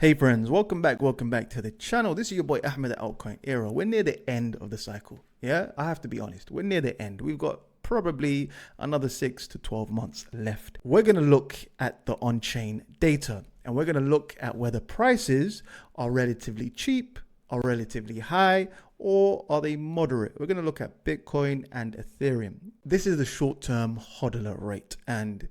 Hey friends, welcome back to the channel. This is your boy Ahmed at Altcoin Era. We're near the end of the cycle. Yeah, I have to be honest. We're near the end. We've got probably another 6 to 12 months left. We're going to look at the on-chain data and we're going to look at whether prices are relatively cheap, are relatively high, or are they moderate. We're going to look at Bitcoin and Ethereum. This is the short-term hodler rate. And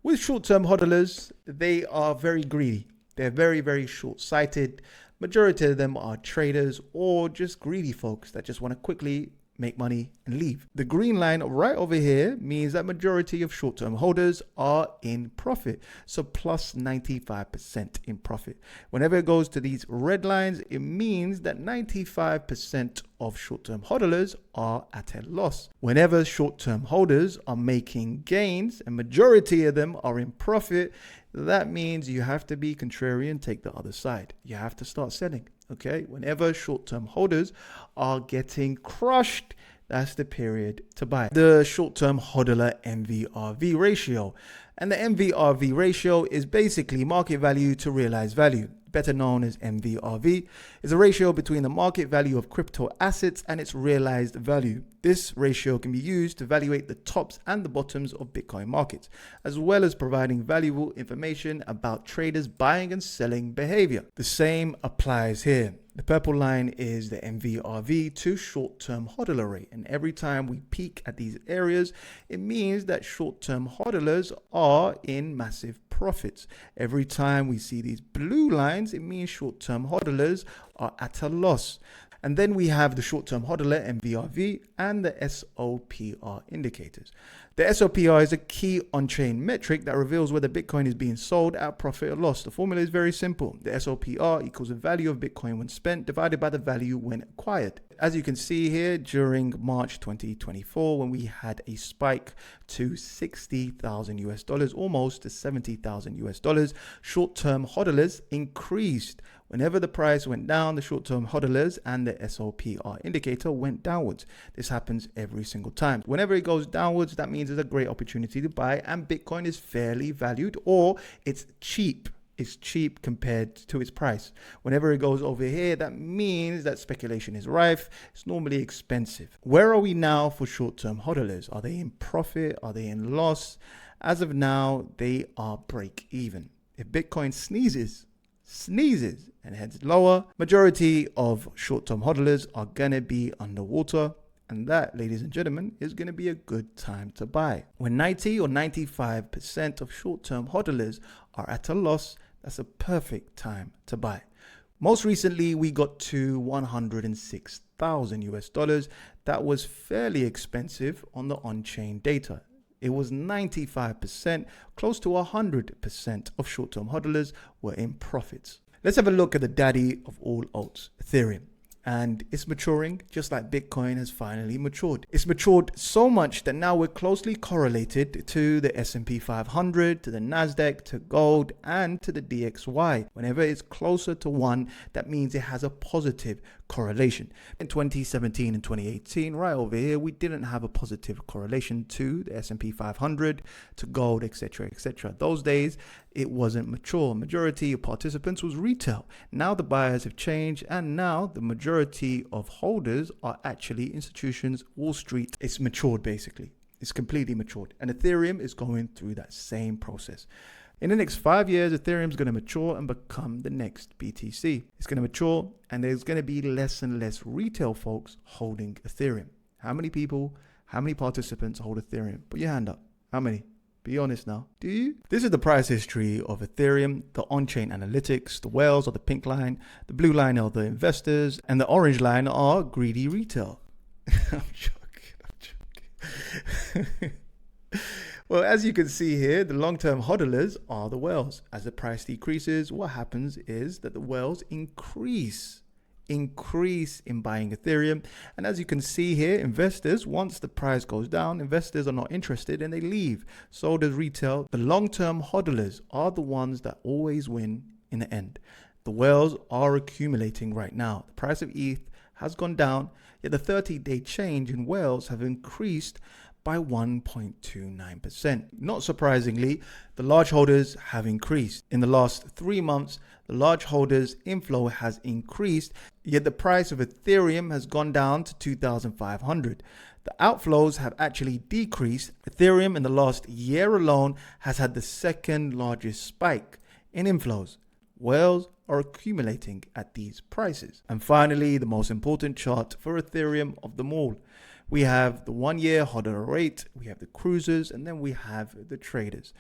with short-term hodlers, they are very greedy. They're very, very short-sighted. Majority of them are traders or just greedy folks that just want to quickly make money and leave. The green line right over here means that majority of short-term holders are in profit. So plus 95% in profit. Whenever it goes to these red lines, it means that 95% of short-term hodlers are at a loss. Whenever short-term holders are making gains and majority of them are in profit, that means you have to be contrarian, take the other side. You have to start selling. Okay, whenever short-term holders are getting crushed, that's the period to buy. The short-term hodler MVRV ratio. And the MVRV ratio is basically market value to realized value, better known as MVRV, is a ratio between the market value of crypto assets and its realized value. This ratio can be used to evaluate the tops and the bottoms of Bitcoin markets, as well as providing valuable information about traders' buying and selling behavior. The same applies here. The purple line is the MVRV to short-term hodler rate. And every time we peak at these areas, it means that short-term hodlers are in massive profits. Every time we see these blue lines, it means short-term hodlers are at a loss. And then we have the short-term hodler MVRV and the SOPR indicators. The SOPR is a key on-chain metric that reveals whether Bitcoin is being sold at profit or loss. The formula is very simple. The SOPR equals the value of Bitcoin when spent divided by the value when acquired. As you can see here, during March 2024, when we had a spike to 60,000 US dollars, almost to 70,000 US dollars, short-term hodlers increased. Whenever the price went down, the short-term hodlers and the SOPR indicator went downwards. This happens every single time. Whenever it goes downwards, that means it's a great opportunity to buy, and Bitcoin is fairly valued, or it's cheap. It's cheap compared to its price. Whenever it goes over here, that means that speculation is rife. It's normally expensive. Where are we now for short-term hodlers? Are they in profit? Are they in loss? As of now, they are break even. If Bitcoin sneezes and heads lower, majority of short-term hodlers are gonna be underwater. And that, ladies and gentlemen, is going to be a good time to buy. When 90 or 95% of short-term hodlers are at a loss, that's a perfect time to buy. Most recently, we got to 106,000 US dollars. That was fairly expensive on the on-chain data. It was 95%, close to 100% of short-term hodlers were in profits. Let's have a look at the daddy of all alts, Ethereum. And it's maturing just like Bitcoin has finally matured. It's matured so much that now we're closely correlated to the S&P 500, to the NASDAQ, to gold, and to the DXY. Whenever it's closer to 1, that means it has a positive correlation. In 2017 and 2018, right over here, we didn't have a positive correlation to the S&P 500, to gold, etc., etc. Those days, it wasn't mature. Majority of participants was retail. Now the buyers have changed, and now the majority of holders are actually institutions, Wall Street. It's matured basically. It's completely matured. And Ethereum is going through that same process. In the next 5 years, Ethereum is going to mature and become the next BTC. It's going to mature, and there's going to be less and less retail folks holding Ethereum. How many people, how many participants hold Ethereum? Put your hand up. How many? Be honest now. Do you? This is the price history of Ethereum, the on-chain analytics. The whales are the pink line, the blue line are the investors, and the orange line are greedy retail. I'm joking. Well, as you can see here, the long-term hodlers are the whales. As the price decreases, what happens is that the whales increase in buying Ethereum. And as you can see here, investors, once the price goes down, investors are not interested and they leave. So does retail. The long-term hodlers are the ones that always win in the end. The whales are accumulating right now. The price of ETH has gone down, yet the 30-day change in whales have increased by 1.29%. Not surprisingly, the large holders have increased. In the last 3 months, the large holders inflow has increased, yet the price of Ethereum has gone down to 2,500. The outflows have actually decreased. Ethereum in the last year alone has had the second largest spike in inflows. Whales are accumulating at these prices. And finally, the most important chart for Ethereum of them all. We have the 1 year hodler rate, we have the cruisers, and then we have the traders.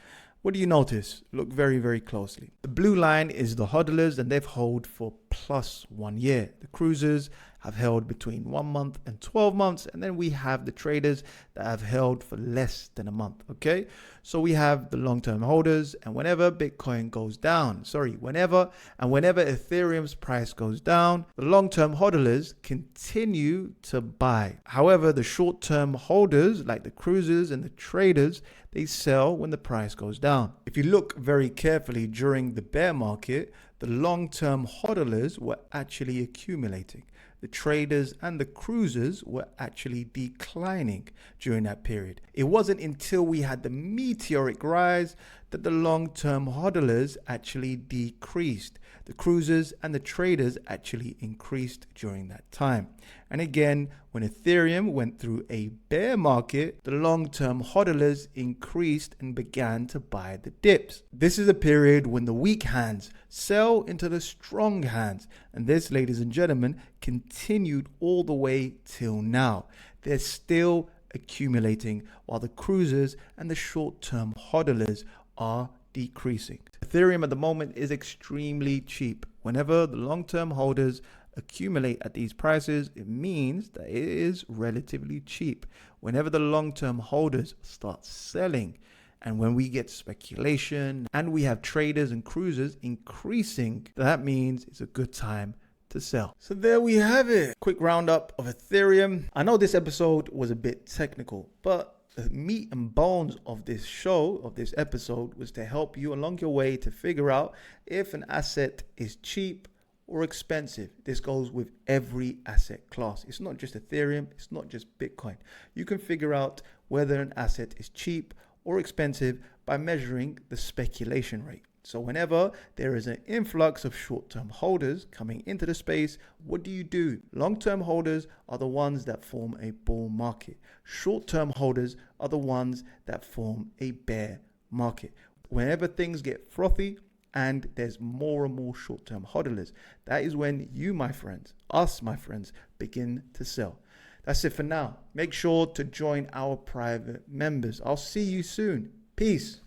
What do you notice? Look very, very closely. The blue line is the hodlers, and they've held for plus 1 year. The cruisers have held between 1 month and 12 months. And then we have the traders that have held for less than a month. Okay. So we have the long-term holders, and whenever Bitcoin goes down, whenever Ethereum's price goes down, the long-term hodlers continue to buy. However, the short-term holders like the cruisers and the traders, they sell when the price goes down. If you look very carefully during the bear market, the long-term hodlers were actually accumulating. The traders and the cruisers were actually declining during that period. It wasn't until we had the meteoric rise that the long-term hodlers actually decreased. The cruisers and the traders actually increased during that time. And again, when Ethereum went through a bear market, the long-term hodlers increased and began to buy the dips. This is a period when the weak hands sell into the strong hands. And this, ladies and gentlemen, continued all the way till now. They're still accumulating while the cruisers and the short-term hodlers are decreasing. Ethereum at the moment is extremely cheap. Whenever the long-term holders accumulate at these prices, it means that it is relatively cheap. Whenever the long-term holders start selling, and when we get speculation and we have traders and cruisers increasing, that means it's a good time to sell. So there we have it. Quick roundup of Ethereum. I know this episode was a bit technical, but the meat and bones of this show, of this episode, was to help you along your way to figure out if an asset is cheap or expensive. This goes with every asset class. It's not just Ethereum. It's not just Bitcoin. You can figure out whether an asset is cheap or expensive by measuring the speculation rate. So whenever there is an influx of short-term holders coming into the space, what do? Long-term holders are the ones that form a bull market. Short-term holders are the ones that form a bear market. Whenever things get frothy and there's more and more short-term hodlers, that is when you, my friends, us, my friends, begin to sell. That's it for now. Make sure to join our private members. I'll see you soon. Peace.